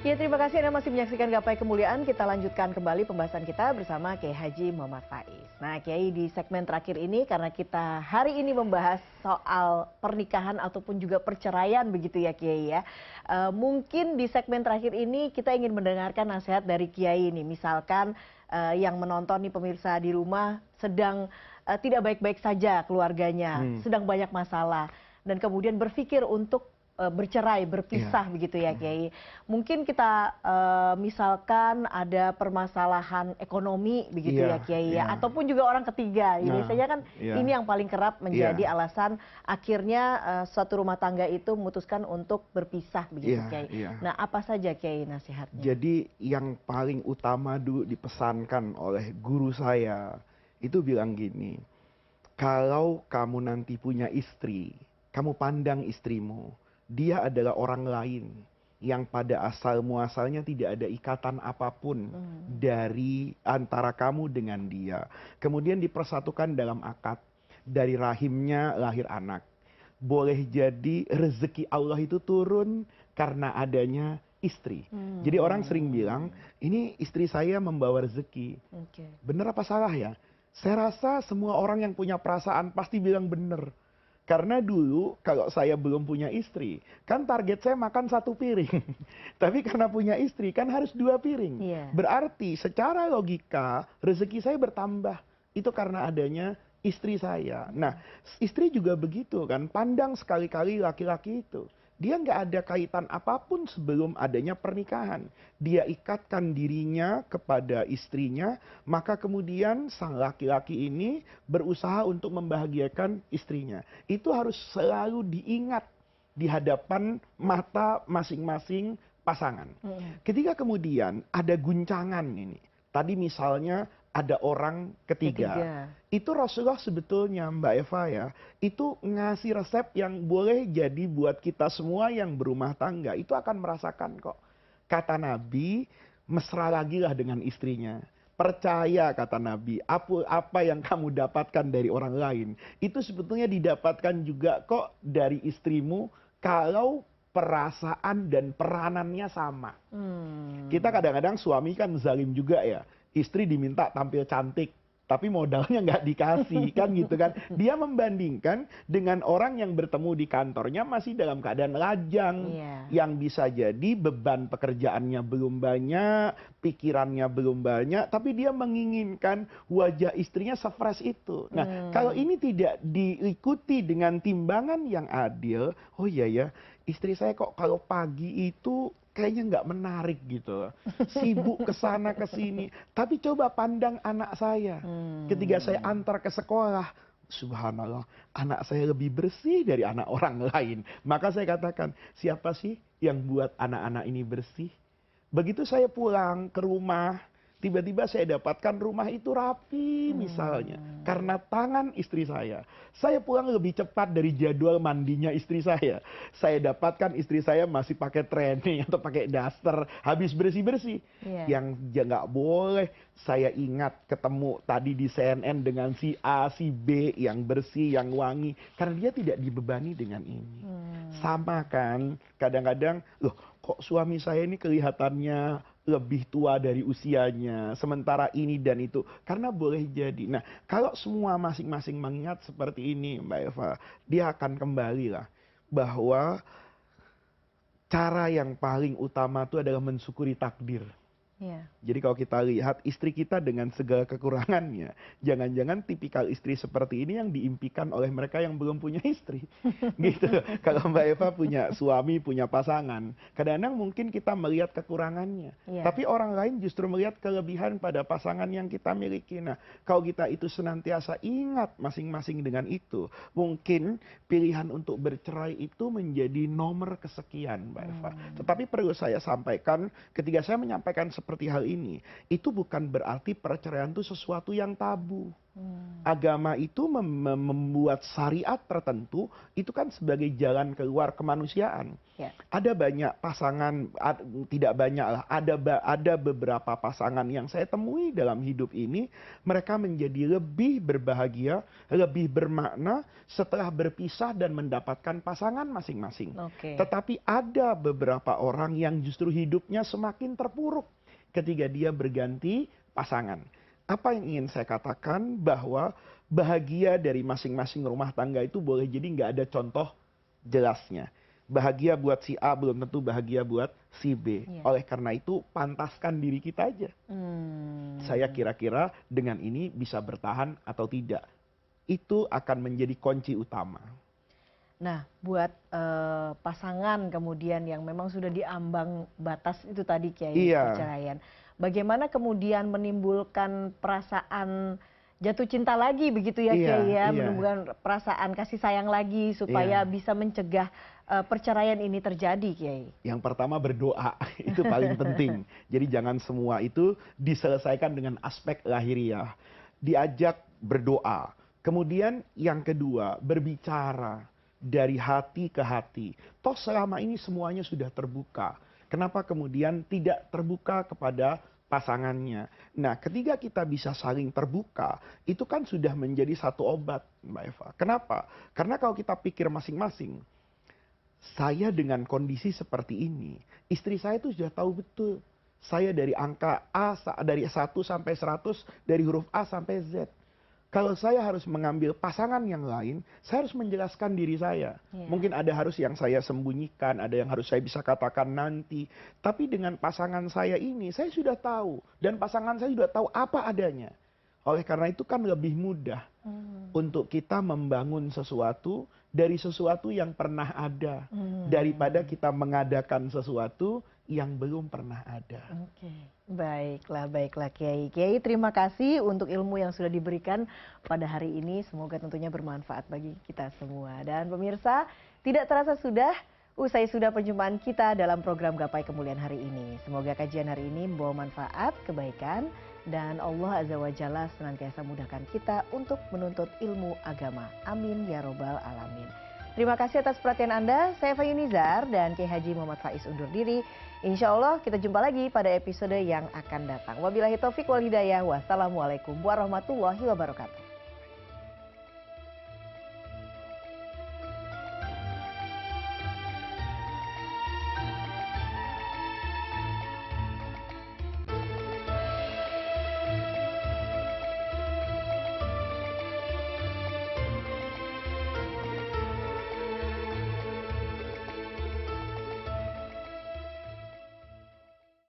Ya, terima kasih Anda masih menyaksikan Gapai Kemuliaan. Kita lanjutkan kembali pembahasan kita bersama Kiai Haji Muhammad Faiz. Nah, Kiai, di segmen terakhir ini karena kita hari ini membahas soal pernikahan ataupun juga perceraian begitu ya Kiai ya. Mungkin di segmen terakhir ini kita ingin mendengarkan nasihat dari Kiai ini. Misalkan yang menonton nih pemirsa di rumah sedang tidak baik-baik saja keluarganya, sedang banyak masalah dan kemudian berpikir untuk bercerai, berpisah begitu ya Kiai. Mungkin kita misalkan ada permasalahan ekonomi begitu ya Kiai ya, ataupun juga orang ketiga. Biasanya kan ini yang paling kerap menjadi alasan akhirnya suatu rumah tangga itu memutuskan untuk berpisah begitu Kiai. Nah, apa saja Kiai nasihatnya? Jadi yang paling utama dulu dipesankan oleh guru saya itu bilang gini, kalau kamu nanti punya istri, kamu pandang istrimu, dia adalah orang lain yang pada asal muasalnya tidak ada ikatan apapun dari antara kamu dengan dia. Kemudian dipersatukan dalam akad, dari rahimnya lahir anak. Boleh jadi rezeki Allah itu turun karena adanya istri. Jadi orang sering bilang, ini istri saya membawa rezeki. Benar apa salah ya? Saya rasa semua orang yang punya perasaan pasti bilang benar. Karena dulu kalau saya belum punya istri, kan target saya makan 1 piring. Tapi karena punya istri kan harus 2 piring. Berarti secara logika rezeki saya bertambah. Itu karena adanya istri saya. Nah, istri juga begitu kan, pandang sekali-kali laki-laki itu. Dia nggak ada kaitan apapun sebelum adanya pernikahan. Dia ikatkan dirinya kepada istrinya, maka kemudian sang laki-laki ini berusaha untuk membahagiakan istrinya. Itu harus selalu diingat di hadapan mata masing-masing pasangan. Ketika kemudian ada guncangan ini, tadi misalnya ada orang ketiga. Itu Rasulullah sebetulnya Mbak Eva ya, itu ngasih resep yang boleh jadi buat kita semua yang berumah tangga. Itu akan merasakan kok. Kata Nabi, mesra lagi lah dengan istrinya. Percaya kata Nabi, apa yang kamu dapatkan dari orang lain, itu sebetulnya didapatkan juga kok dari istrimu kalau perasaan dan peranannya sama. Kita kadang-kadang suami kan zalim juga ya. Istri diminta tampil cantik, tapi modalnya nggak dikasih, kan gitu kan. Dia membandingkan dengan orang yang bertemu di kantornya masih dalam keadaan lajang. Yang bisa jadi beban pekerjaannya belum banyak, pikirannya belum banyak, tapi dia menginginkan wajah istrinya se-fresh itu. Nah, kalau ini tidak diikuti dengan timbangan yang adil, oh iya ya, istri saya kok kalau pagi itu kayaknya nggak menarik gitu, sibuk kesana kesini. Tapi coba pandang anak saya, ketika saya antar ke sekolah, subhanallah, anak saya lebih bersih dari anak orang lain. Maka saya katakan, siapa sih yang buat anak-anak ini bersih? Begitu saya pulang ke rumah, tiba-tiba saya dapatkan rumah itu rapi misalnya. Karena tangan istri saya. Saya pulang lebih cepat dari jadwal mandinya istri saya. Saya dapatkan istri saya masih pakai training atau pakai daster. Habis bersih-bersih. Yang nggak boleh saya ingat ketemu tadi di CNN dengan si A, si B yang bersih, yang wangi. Karena dia tidak dibebani dengan ini. Sama kan, kadang-kadang, loh kok suami saya ini kelihatannya lebih tua dari usianya, sementara ini dan itu, karena boleh jadi. Nah, kalau semua masing-masing mengingat seperti ini Mbak Eva, dia akan kembali lah bahwa cara yang paling utama itu adalah mensyukuri takdir. Jadi kalau kita lihat istri kita dengan segala kekurangannya, jangan-jangan tipikal istri seperti ini yang diimpikan oleh mereka yang belum punya istri. Gitu. Kalau Mbak Eva punya suami, punya pasangan, kadang-kadang mungkin kita melihat kekurangannya. Tapi orang lain justru melihat kelebihan pada pasangan yang kita miliki. Nah, kalau kita itu senantiasa ingat masing-masing dengan itu, mungkin pilihan untuk bercerai itu menjadi nomor kesekian Mbak Eva. Tetapi perlu saya sampaikan, ketika saya menyampaikan seperti seperti hal ini, itu bukan berarti perceraian itu sesuatu yang tabu. Agama itu membuat syariat tertentu itu kan sebagai jalan keluar kemanusiaan. Ya. Ada banyak pasangan, tidak banyak lah, ada beberapa pasangan yang saya temui dalam hidup ini, mereka menjadi lebih berbahagia, lebih bermakna setelah berpisah dan mendapatkan pasangan masing-masing. Oke. Tetapi ada beberapa orang yang justru hidupnya semakin terpuruk ketika dia berganti pasangan. Apa yang ingin saya katakan, bahwa bahagia dari masing-masing rumah tangga itu boleh jadi nggak ada contoh jelasnya. Bahagia buat si A belum tentu bahagia buat si B. Iya. Oleh karena itu pantaskan diri kita aja. Saya kira-kira dengan ini bisa bertahan atau tidak. Itu akan menjadi kunci utama. Nah, buat pasangan kemudian yang memang sudah diambang batas itu tadi Kiai, Iya. perceraian. Bagaimana kemudian menimbulkan perasaan jatuh cinta lagi begitu ya Iya, Kiai ya, iya. menimbulkan perasaan kasih sayang lagi supaya Iya. bisa mencegah perceraian ini terjadi Kiai. Yang pertama berdoa, itu paling penting. Jadi jangan semua itu diselesaikan dengan aspek lahiriah. Diajak berdoa. Kemudian yang kedua, berbicara dari hati ke hati. Toh selama ini semuanya sudah terbuka. Kenapa kemudian tidak terbuka kepada pasangannya? Nah, ketika kita bisa saling terbuka, itu kan sudah menjadi satu obat, Mbak Eva. Kenapa? Karena kalau kita pikir masing-masing, saya dengan kondisi seperti ini, istri saya itu sudah tahu betul. Saya dari angka A, dari 1 sampai 100, dari huruf A sampai Z. Kalau saya harus mengambil pasangan yang lain, saya harus menjelaskan diri saya. Iya. Mungkin ada harus yang saya sembunyikan, ada yang harus saya bisa katakan nanti. Tapi dengan pasangan saya ini, saya sudah tahu. Dan pasangan saya sudah tahu apa adanya. Oleh karena itu kan lebih mudah untuk kita membangun sesuatu dari sesuatu yang pernah ada. Daripada kita mengadakan sesuatu yang belum pernah ada. Oke, baiklah Kiai. Kiai, terima kasih untuk ilmu yang sudah diberikan pada hari ini. Semoga tentunya bermanfaat bagi kita semua. Dan pemirsa, tidak terasa usai perjumpaan kita dalam program Gapai Kemuliaan hari ini. Semoga kajian hari ini membawa manfaat, kebaikan, dan Allah Azza wa Jalla senantiasa mudahkan kita untuk menuntut ilmu agama. Amin ya robbal alamin. Terima kasih atas perhatian Anda. Saya Fahim Nizar dan Kiai Haji Muhammad Faiz undur diri. Insya Allah kita jumpa lagi pada episode yang akan datang. Wabillahi taufiq wal hidayah. Wassalamualaikum warahmatullahi wabarakatuh.